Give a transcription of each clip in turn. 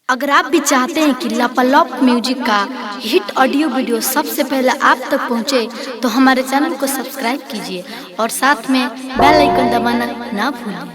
अगर आप भी चाहते हैं कि लापालॉप म्यूजिक का हिट ऑडियो वीडियो सबसे पहले आप तक पहुंचे, तो हमारे चैनल को सब्सक्राइब कीजिए और साथ में बेल आइकन दबाना ना भूलें।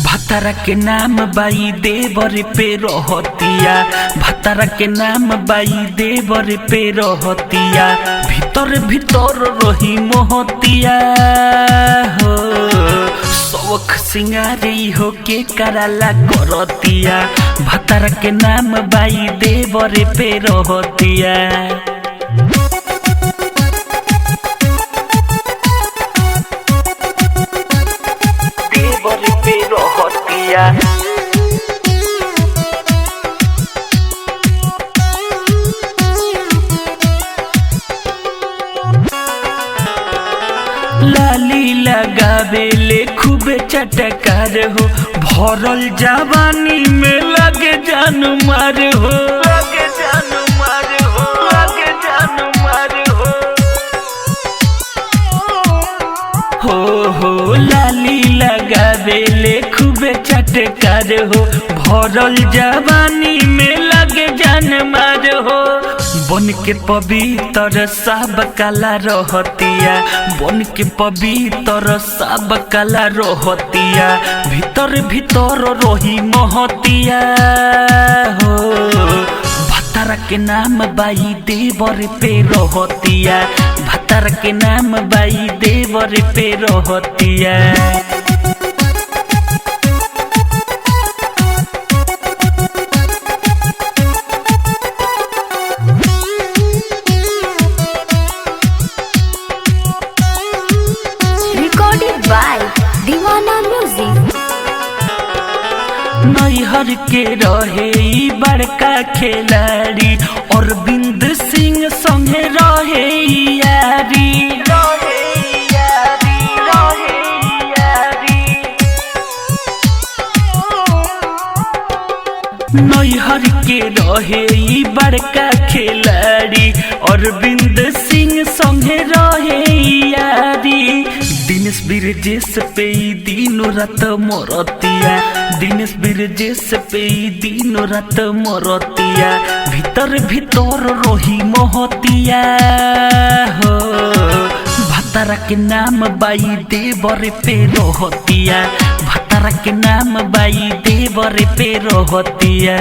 भतारा के नाम बाई देवर पे रहतिया, भतारा के नाम बाई देवर पे रहतिया, भीतर भीतर रही मोहतिया हो, शौक सिंगारी हो के कराला करतिया, भतारा के नाम बाई देवर पे रहतिया। लाली लगावेले खूबे चटकार हो, भरल जवानी में लगे जान मार हो, लगे जान मार हो, लगे जान मार हो लाली लगावेले खूबे चटकार हो, भरल जवानी में लगे जान मार हो, बन के पवित्र सब कला रहतिया, बन के पवित्र सब कला रहतिया, भीतर भीतर रही महतिया हो, भतारा के नाम बाई देवर पे रहतिया, भतारा के नाम बाई देवर पे रहतिया। नैहर के रहे बड़का खिलाड़ी, अरविंद सिंह संगे रहे यारी, नैहर के रहे बड़का खिलाड़ी, अरविंद सिंह संगे रहे यारी, दिनेश बिरजेश पे दिनों रात मरतिया, दिनेश बिरजेश पे दिनों रात मरतिया, भीतर भीतर रही मोहतिया हो, भतारा के नाम बाई देवर पे रहतिया, भतारा के नाम बाई देवर पे रहतिया।